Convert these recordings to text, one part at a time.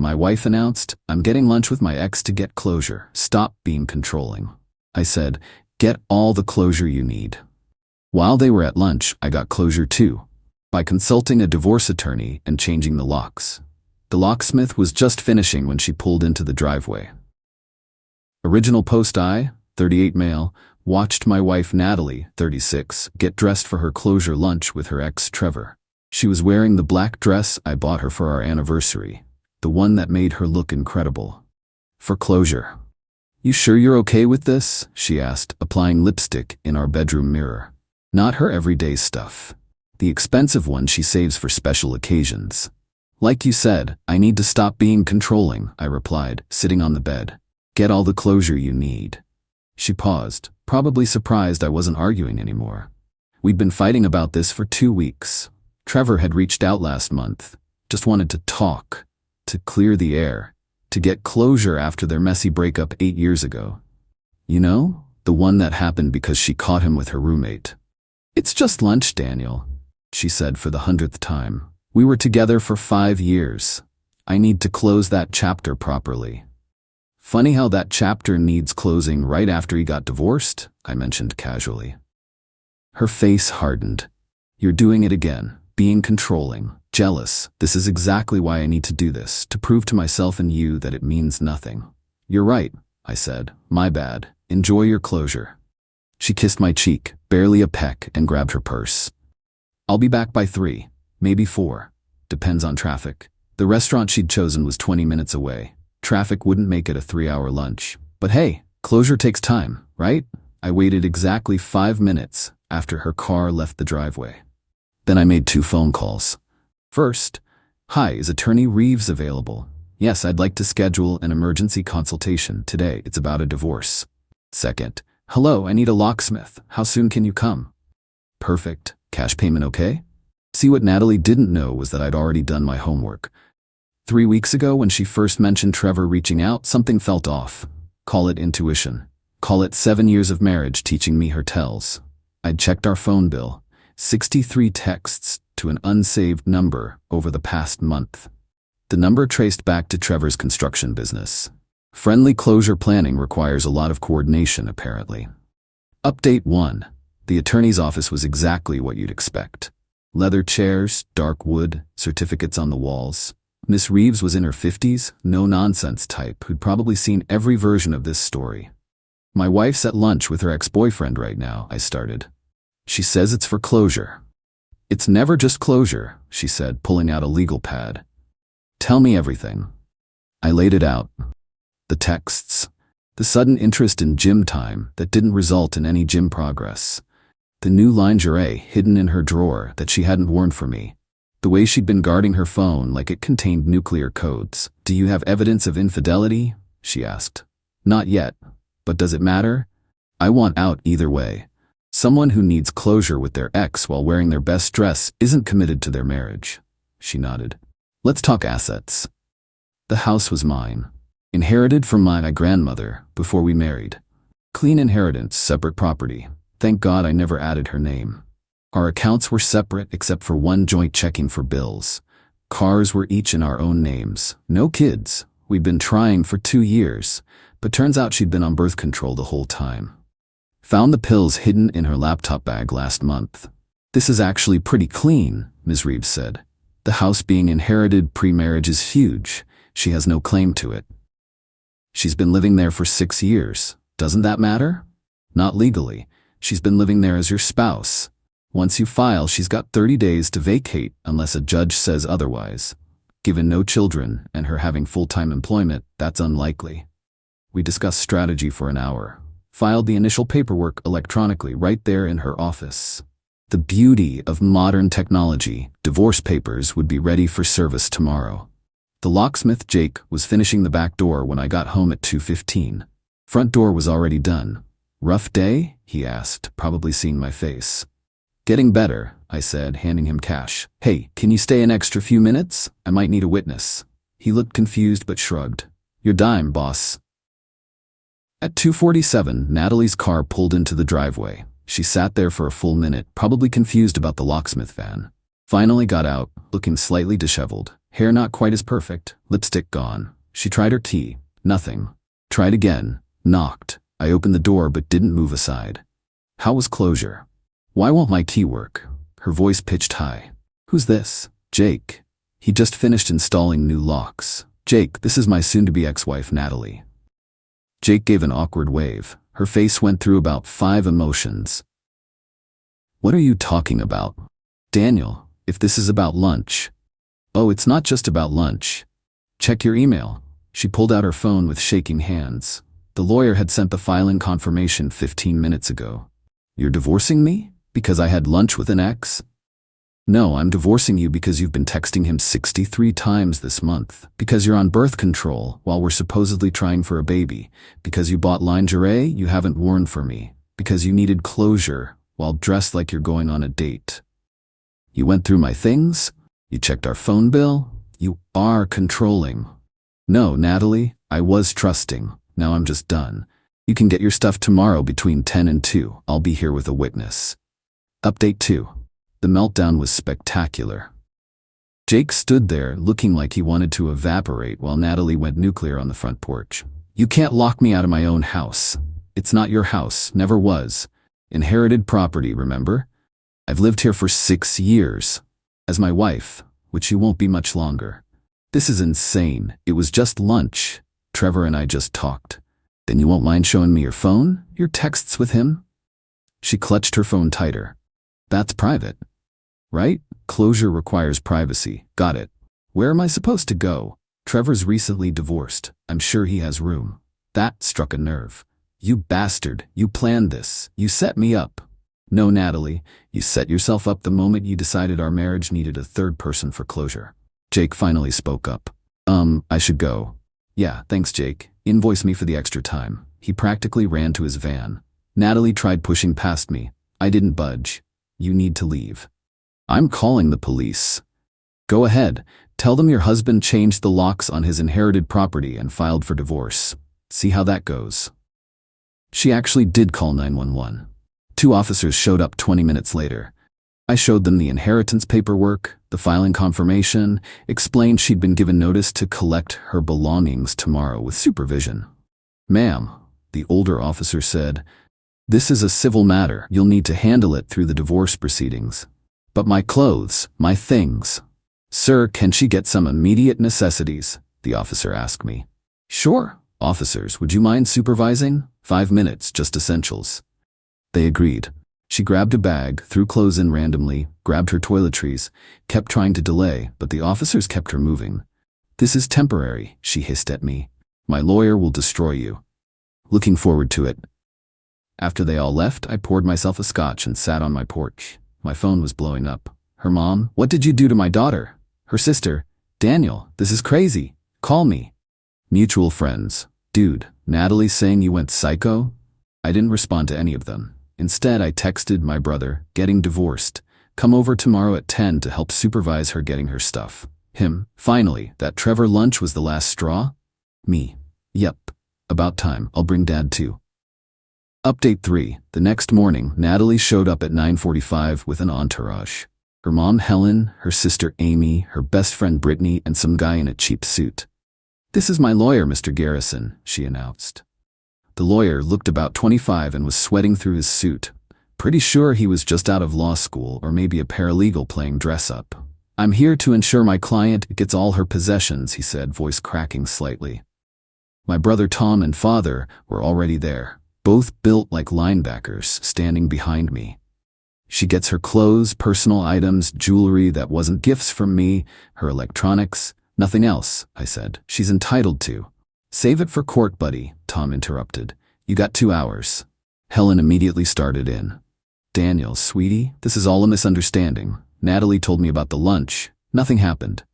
my wife announced. I'm getting lunch with my ex to get closure. Stop being controlling. I said, get all the closure you need. While they were at lunch, I got closure too, by consulting a divorce attorney and changing the locks. The locksmith was just finishing when she pulled into the driveway. Original post: I, 38 male, watched my wife Natalie, 36, get dressed for her closure lunch with her ex Trevor. She was wearing the black dress I bought her for our anniversary, the one that made her look incredible. For closure. You sure you're okay with this? She asked, applying lipstick in our bedroom mirror. Not her everyday stuff. The expensive one she saves for special occasions. Like you said, I need to stop being controlling, I replied, sitting on the bed. Get all the closure you need. She paused, probably surprised I wasn't arguing anymore. We'd been fighting about this for 2 weeks. Trevor had reached out last month, just wanted to talk, to clear the air, to get closure after their messy breakup 8 years ago. You know, the one that happened because she caught him with her roommate. It's just lunch, Daniel, she said for the 100th time. We were together for 5 years. I need to close that chapter properly. Funny how that chapter needs closing right after he got divorced, I mentioned casually. Her face hardened. You're doing it again, being controlling, jealous. This is exactly why I need to do this, to prove to myself and you that it means nothing. You're right, I said. My bad. Enjoy your closure. She kissed my cheek, barely a peck, and grabbed her purse. I'll be back by 3, maybe 4. Depends on traffic. The restaurant she'd chosen was 20 minutes away. Traffic wouldn't make it a 3-hour lunch. But hey, closure takes time, right? I waited exactly 5 minutes after her car left the driveway. Then I made 2 phone calls. First, hi, is Attorney Reeves available? Yes, I'd like to schedule an emergency consultation today. It's about a divorce. Second, hello, I need a locksmith. How soon can you come? Perfect. Cash payment okay? See, what Natalie didn't know was that I'd already done my homework. 3 weeks ago, when she first mentioned Trevor reaching out, something felt off. Call it intuition. Call it 7 years of marriage teaching me her tells. I'd checked our phone bill. 63 texts to an unsaved number over the past month. The number traced back to Trevor's construction business. Friendly closure planning requires a lot of coordination, apparently. Update 1. The attorney's office was exactly what you'd expect. Leather chairs, dark wood, certificates on the walls. Miss Reeves was in her 50s, no-nonsense type who'd probably seen every version of this story. My wife's at lunch with her ex-boyfriend right now, I started. She says it's for closure. It's never just closure, she said, pulling out a legal pad. Tell me everything. I laid it out. The texts. The sudden interest in gym time that didn't result in any gym progress. The new lingerie hidden in her drawer that she hadn't worn for me. The way she'd been guarding her phone like it contained nuclear codes. Do you have evidence of infidelity? She asked. Not yet. But does it matter? I want out either way. Someone who needs closure with their ex while wearing their best dress isn't committed to their marriage. She nodded. Let's talk assets. The house was mine. Inherited from my grandmother before we married. Clean inheritance, separate property. Thank God I never added her name. Our accounts were separate except for one joint checking for bills. Cars were each in our own names. No kids. We'd been trying for 2 years, but turns out she'd been on birth control the whole time. Found the pills hidden in her laptop bag last month. This is actually pretty clean, Ms. Reeves said. The house being inherited pre-marriage is huge. She has no claim to it. She's been living there for 6 years. Doesn't that matter? Not legally. She's been living there as your spouse. Once you file, she's got 30 days to vacate unless a judge says otherwise. Given no children and her having full-time employment, that's unlikely. We discussed strategy for an hour. Filed the initial paperwork electronically right there in her office. The beauty of modern technology, divorce papers would be ready for service tomorrow. The locksmith, Jake, was finishing the back door when I got home at 2:15. Front door was already done. Rough day? He asked, probably seeing my face. Getting better, I said, handing him cash. Hey, can you stay an extra few minutes? I might need a witness. He looked confused but shrugged. Your dime, boss. At 2:47, Natalie's car pulled into the driveway. She sat there for a full minute, probably confused about the locksmith van. Finally got out, looking slightly disheveled. Hair not quite as perfect, lipstick gone. She tried her tea. Nothing. Tried again. Knocked. I opened the door but didn't move aside. How was closure? Why won't my tea work? Her voice pitched high. Who's this? Jake. He just finished installing new locks. Jake, this is my soon-to-be ex-wife, Natalie. Jake gave an awkward wave. Her face went through about 5 emotions. What are you talking about? Daniel, if this is about lunch. Oh, it's not just about lunch. Check your email. She pulled out her phone with shaking hands. The lawyer had sent the filing confirmation 15 minutes ago. You're divorcing me? Because I had lunch with an ex? No, I'm divorcing you because you've been texting him 63 times this month. Because you're on birth control while we're supposedly trying for a baby. Because you bought lingerie you haven't worn for me. Because you needed closure while dressed like you're going on a date. You went through my things? You checked our phone bill? You are controlling. No, Natalie, I was trusting. Now I'm just done. You can get your stuff tomorrow between 10 and 2. I'll be here with a witness. Update 2. The meltdown was spectacular. Jake stood there looking like he wanted to evaporate while Natalie went nuclear on the front porch. You can't lock me out of my own house. It's not your house, never was. Inherited property, remember? I've lived here for 6 years. As my wife, which you won't be much longer. This is insane. It was just lunch. Trevor and I just talked. Then you won't mind showing me your phone? Your texts with him? She clutched her phone tighter. That's private. Right? Closure requires privacy. Got it. Where am I supposed to go? Trevor's recently divorced. I'm sure he has room. That struck a nerve. You bastard. You planned this. You set me up. No, Natalie. You set yourself up the moment you decided our marriage needed a third person for closure. Jake finally spoke up. I should go. Yeah, thanks, Jake. Invoice me for the extra time. He practically ran to his van. Natalie tried pushing past me. I didn't budge. You need to leave. I'm calling the police. Go ahead. Tell them your husband changed the locks on his inherited property and filed for divorce. See how that goes. She actually did call 911. 2 officers showed up 20 minutes later. I showed them the inheritance paperwork, the filing confirmation, explained she'd been given notice to collect her belongings tomorrow with supervision. Ma'am, the older officer said, this is a civil matter. You'll need to handle it through the divorce proceedings. But my clothes, my things. Sir, can she get some immediate necessities? The officer asked me. Sure. Officers, would you mind supervising? 5 minutes, just essentials. They agreed. She grabbed a bag, threw clothes in randomly, grabbed her toiletries, kept trying to delay, but the officers kept her moving. This is temporary, she hissed at me. My lawyer will destroy you. Looking forward to it. After they all left, I poured myself a scotch and sat on my porch. My phone was blowing up. Her mom, what did you do to my daughter? Her sister, Daniel, this is crazy. Call me. Mutual friends. Dude, Natalie's saying you went psycho? I didn't respond to any of them. Instead, I texted my brother, getting divorced. Come over tomorrow at 10 to help supervise her getting her stuff. Him, finally, that Trevor lunch was the last straw? Me. Yep. About time, I'll bring Dad too. Update 3. The next morning, Natalie showed up at 9:45 with an entourage. Her mom, Helen, her sister, Amy, her best friend, Brittany, and some guy in a cheap suit. This is my lawyer, Mr. Garrison, she announced. The lawyer looked about 25 and was sweating through his suit. Pretty sure he was just out of law school or maybe a paralegal playing dress-up. I'm here to ensure my client gets all her possessions, he said, voice cracking slightly. My brother Tom and father were already there. Both built like linebackers, standing behind me. She gets her clothes, personal items, jewelry that wasn't gifts from me, her electronics, nothing else, I said. She's entitled to. Save it for court, buddy, Tom interrupted. You got 2 hours. Helen immediately started in. Daniel, sweetie, this is all a misunderstanding. Natalie told me about the lunch. Nothing happened.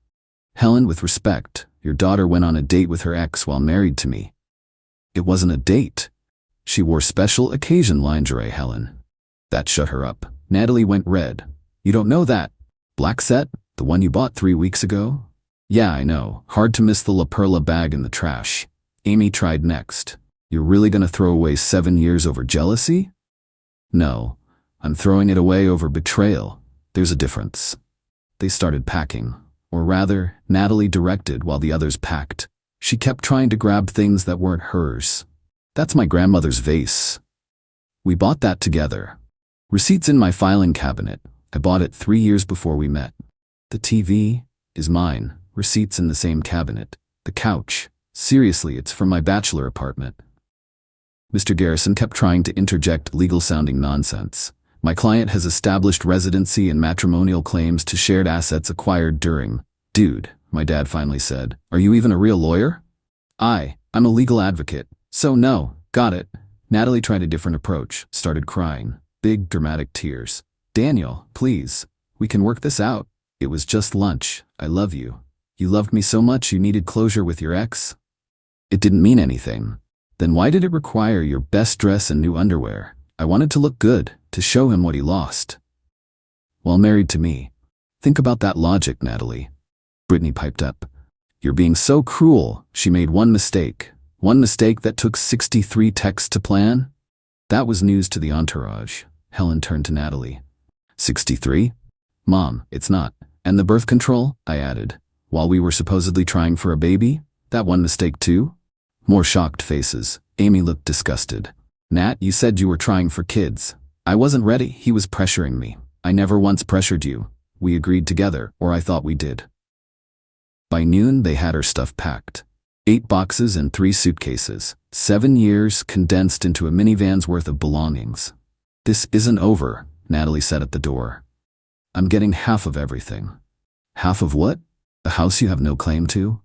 Helen, with respect, your daughter went on a date with her ex while married to me. It wasn't a date. She wore special occasion lingerie, Helen. That shut her up. Natalie went red. You don't know that? Black set? The one you bought 3 weeks ago? Yeah, I know. Hard to miss the La Perla bag in the trash. Amy tried next. You're really gonna throw away 7 years over jealousy? No. I'm throwing it away over betrayal. There's a difference. They started packing. Or rather, Natalie directed while the others packed. She kept trying to grab things that weren't hers. That's my grandmother's vase. We bought that together. Receipts in my filing cabinet. I bought it 3 years before we met. The TV is mine. Receipts in the same cabinet. The couch. Seriously, it's from my bachelor apartment. Mr. Garrison kept trying to interject legal-sounding nonsense. My client has established residency and matrimonial claims to shared assets acquired during. Dude, my dad finally said, are you even a real lawyer? I'm a legal advocate. So no, got it. Natalie tried a different approach, started crying. Big, dramatic tears. Daniel, please. We can work this out. It was just lunch. I love you. You loved me so much you needed closure with your ex? It didn't mean anything. Then why did it require your best dress and new underwear? I wanted to look good, to show him what he lost. While married to me. Think about that logic, Natalie. Brittany piped up. You're being so cruel. She made one mistake. One mistake that took 63 texts to plan? That was news to the entourage. Helen turned to Natalie. 63? Mom, it's not. And the birth control? I added. While we were supposedly trying for a baby? That one mistake too? More shocked faces. Amy looked disgusted. Nat, you said you were trying for kids. I wasn't ready. He was pressuring me. I never once pressured you. We agreed together, or I thought we did. By noon, they had her stuff packed. 8 boxes and 3 suitcases. 7 years condensed into a minivan's worth of belongings. This isn't over, Natalie said at the door. I'm getting half of everything. Half of what? The house you have no claim to?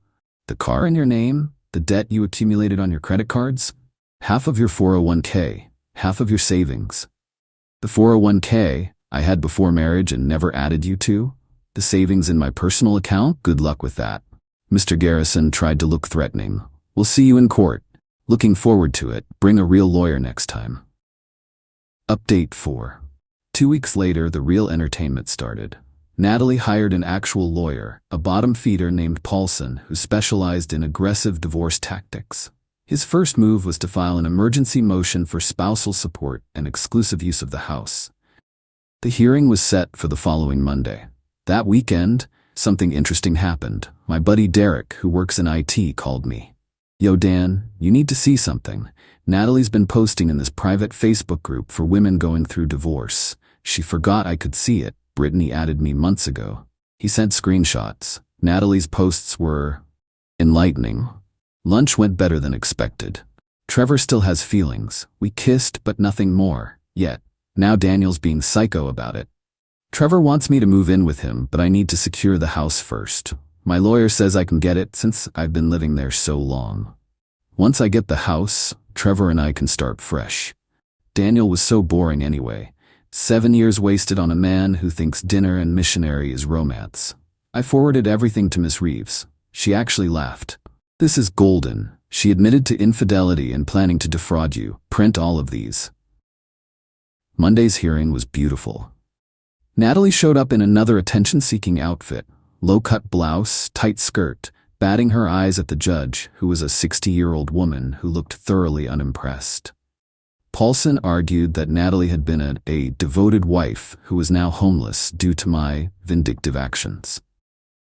The car in your name? The debt you accumulated on your credit cards? Half of your 401k, half of your savings. The 401k I had before marriage and never added you to? The savings in my personal account? Good luck with that. Mr. Garrison tried to look threatening. We'll see you in court. Looking forward to it. Bring a real lawyer next time. Update 4. 2 weeks later, the real entertainment started. Natalie hired an actual lawyer, a bottom feeder named Paulson, who specialized in aggressive divorce tactics. His first move was to file an emergency motion for spousal support and exclusive use of the house. The hearing was set for the following Monday. That weekend, something interesting happened. My buddy Derek, who works in IT, called me. Yo, Dan, you need to see something. Natalie's been posting in this private Facebook group for women going through divorce. She forgot I could see it. Brittany added me months ago. He sent screenshots. Natalie's posts were enlightening. Lunch went better than expected. Trevor still has feelings. We kissed, but nothing more, yet. Now Daniel's being psycho about it. Trevor wants me to move in with him, but I need to secure the house first. My lawyer says I can get it since I've been living there so long. Once I get the house, Trevor and I can start fresh. Daniel was so boring anyway. 7 years wasted on a man who thinks dinner and missionary is romance. I forwarded everything to Miss Reeves. She actually laughed. This is golden. She admitted to infidelity and planning to defraud you. Print all of these. Monday's hearing was beautiful. Natalie showed up in another attention-seeking outfit. Low-cut blouse, tight skirt, batting her eyes at the judge, who was a 60-year-old woman who looked thoroughly unimpressed. Paulson argued that Natalie had been a devoted wife who was now homeless due to my vindictive actions.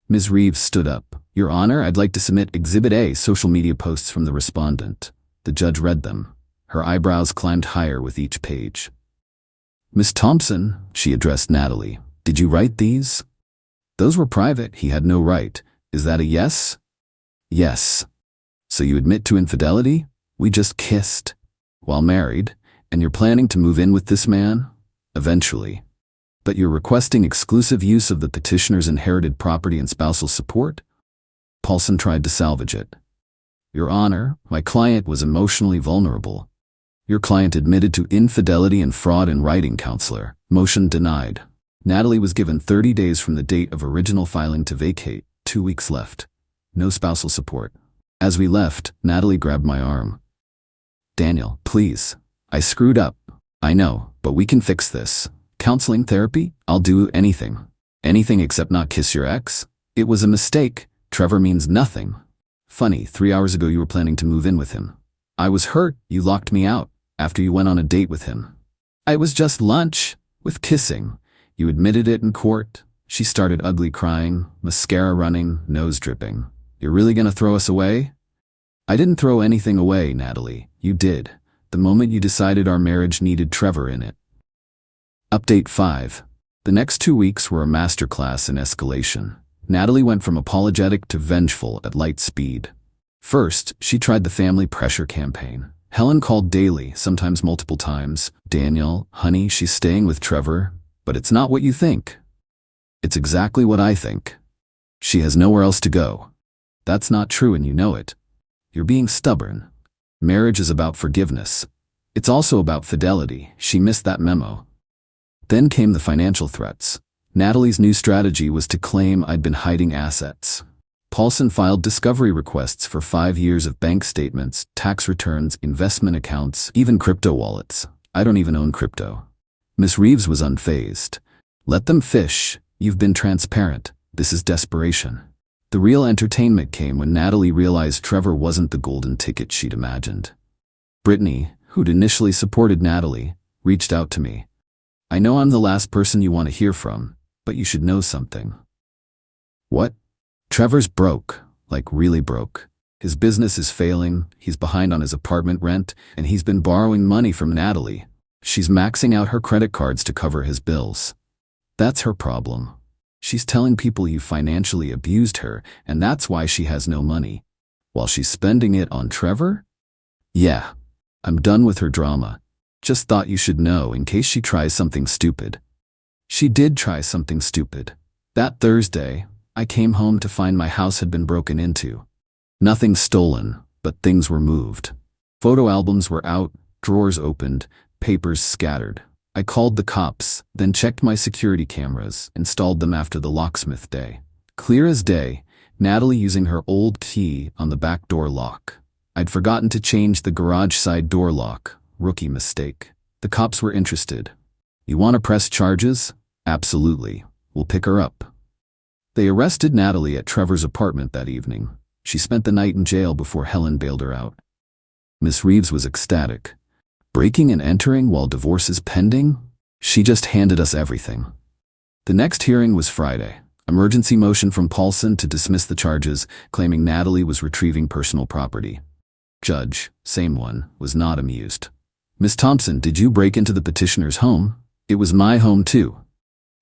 Ms. Reeves stood up. Your Honor, I'd like to submit Exhibit A social media posts from the respondent. The judge read them. Her eyebrows climbed higher with each page. Miss Thompson, she addressed Natalie, did you write these? Those were private. He had no right. Is that a yes? Yes. So you admit to infidelity? We just kissed. While married, and you're planning to move in with this man? Eventually. But you're requesting exclusive use of the petitioner's inherited property and spousal support? Paulson tried to salvage it. Your Honor, my client was emotionally vulnerable. Your client admitted to infidelity and fraud in writing, Counselor. Motion denied. Natalie was given 30 days from the date of original filing to vacate. 2 weeks left. No spousal support. As we left, Natalie grabbed my arm. Daniel, please. I screwed up. I know, but we can fix this. Counseling, therapy? I'll do anything. Anything except not kiss your ex? It was a mistake. Trevor means nothing. Funny, 3 hours ago you were planning to move in with him. I was hurt. You locked me out after you went on a date with him. It was just lunch with kissing. You admitted it in court. She started ugly crying, mascara running, nose dripping. "You're really gonna throw us away?" "I didn't throw anything away, Natalie. You did. The moment you decided our marriage needed Trevor in it." Update 5. The next 2 weeks were a masterclass in escalation. Natalie went from apologetic to vengeful at light speed. First, she tried the family pressure campaign. Helen called daily, sometimes multiple times. "Daniel, honey, she's staying with Trevor, but it's not what you think." "It's exactly what I think. She has nowhere else to go." "That's not true and you know it. You're being stubborn. Marriage is about forgiveness. It's also about fidelity." She missed that memo. Then came the financial threats. Natalie's new strategy was to claim I'd been hiding assets. Paulson filed discovery requests for 5 years of bank statements, tax returns, investment accounts, even crypto wallets. I don't even own crypto. Miss Reeves was unfazed. "Let them fish. You've been transparent. This is desperation." The real entertainment came when Natalie realized Trevor wasn't the golden ticket she'd imagined. Brittany, who'd initially supported Natalie, reached out to me. "I know I'm the last person you want to hear from, but you should know something." "What?" "Trevor's broke, like really broke. His business is failing, he's behind on his apartment rent, and he's been borrowing money from Natalie. She's maxing out her credit cards to cover his bills. That's her problem. She's telling people you financially abused her, and that's why she has no money. While she's spending it on Trevor? Yeah, I'm done with her drama. Just thought you should know in case she tries something stupid." She did try something stupid. That Thursday, I came home to find my house had been broken into. Nothing stolen, but things were moved. Photo albums were out, drawers opened, papers scattered. I called the cops, then checked my security cameras, installed them after the locksmith day. Clear as day, Natalie using her old key on the back door lock. I'd forgotten to change the garage side door lock. Rookie mistake. The cops were interested. "You want to press charges?" "Absolutely. We'll pick her up." They arrested Natalie at Trevor's apartment that evening. She spent the night in jail before Helen bailed her out. Miss Reeves was ecstatic. Breaking and entering while divorce is pending? She just handed us everything. The next hearing was Friday. Emergency motion from Paulson to dismiss the charges, claiming Natalie was retrieving personal property. Judge, same one, was not amused. "Miss Thompson, did you break into the petitioner's home?" "It was my home too."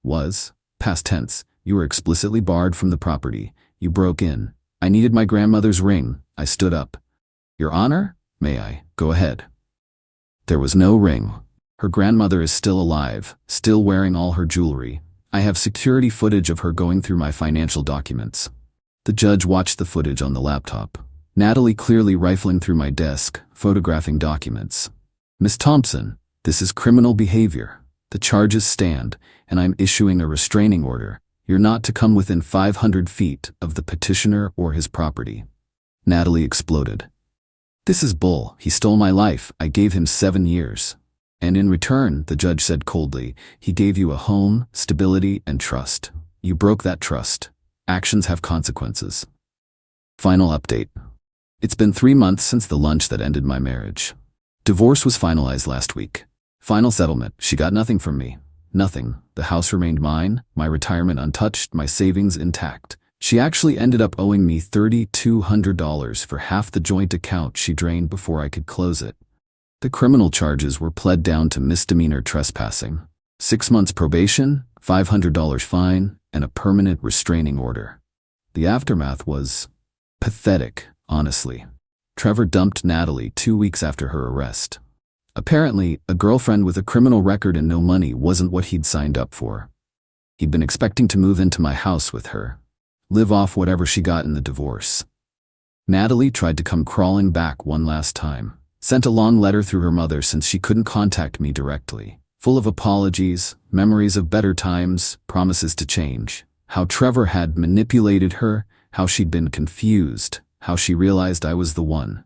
"Was?" Past tense. "You were explicitly barred from the property. You broke in. I needed my grandmother's ring. I stood up." "Your Honor? May I?" "Go ahead." "There was no ring. Her grandmother is still alive, still wearing all her jewelry. I have security footage of her going through my financial documents." The judge watched the footage on the laptop. Natalie clearly rifling through my desk, photographing documents. "Miss Thompson, this is criminal behavior. The charges stand, and I'm issuing a restraining order. You're not to come within 500 feet of the petitioner or his property." Natalie exploded. "This is bull. He stole my life. I gave him 7 years. And in return," the judge said coldly, "he gave you a home, stability, and trust. You broke that trust. Actions have consequences." Final update. It's been 3 months since the lunch that ended my marriage. Divorce was finalized last week. Final settlement. She got nothing from me. Nothing. The house remained mine, my retirement untouched, my savings intact. She actually ended up owing me $3,200 for half the joint account she drained before I could close it. The criminal charges were pled down to misdemeanor trespassing. 6 months probation, $500 fine, and a permanent restraining order. The aftermath was pathetic, honestly. Trevor dumped Natalie 2 weeks after her arrest. Apparently, a girlfriend with a criminal record and no money wasn't what he'd signed up for. He'd been expecting to move into my house with her, live off whatever she got in the divorce. Natalie tried to come crawling back one last time, sent a long letter through her mother since she couldn't contact me directly, full of apologies, memories of better times, promises to change, how Trevor had manipulated her, how she'd been confused, how she realized I was the one.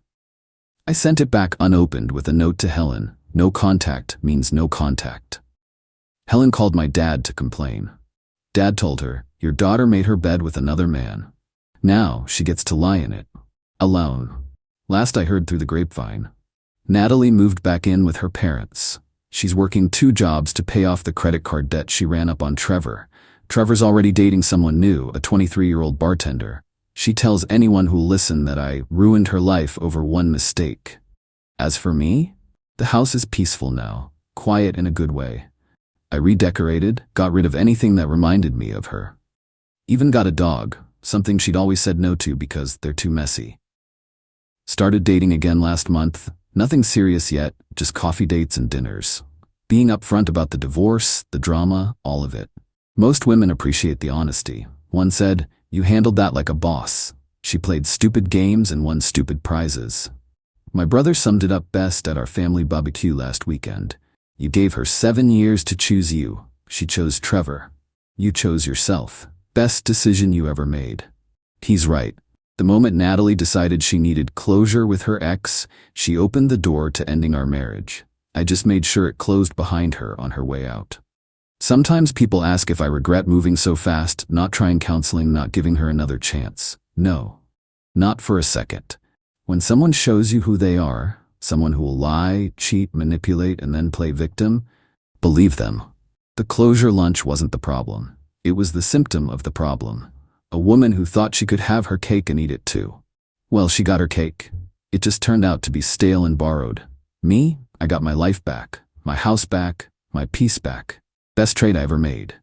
I sent it back unopened with a note to Helen. No contact means no contact. Helen called my dad to complain. Dad told her, "Your daughter made her bed with another man. Now she gets to lie in it. Alone." Last I heard through the grapevine. Natalie moved back in with her parents. She's working 2 jobs to pay off the credit card debt she ran up on Trevor. Trevor's already dating someone new, a 23-year-old bartender. She tells anyone who'll listen that I ruined her life over one mistake. As for me, the house is peaceful now, quiet in a good way. I redecorated, got rid of anything that reminded me of her. Even got a dog, something she'd always said no to because they're too messy. Started dating again last month. Nothing serious yet, just coffee dates and dinners. Being upfront about the divorce, the drama, all of it. Most women appreciate the honesty. One said, "You handled that like a boss." She played stupid games and won stupid prizes. My brother summed it up best at our family barbecue last weekend. You gave her 7 years to choose you. She chose Trevor. You chose yourself. Best decision you ever made. He's right. The moment Natalie decided she needed closure with her ex, she opened the door to ending our marriage. I just made sure it closed behind her on her way out. Sometimes people ask if I regret moving so fast, not trying counseling, not giving her another chance. No. Not for a second. When someone shows you who they are, someone who will lie, cheat, manipulate, and then play victim, believe them. The closure lunch wasn't the problem. It was the symptom of the problem. A woman who thought she could have her cake and eat it too. Well, she got her cake. It just turned out to be stale and borrowed. Me, I got my life back, my house back, my peace back. Best trade I ever made.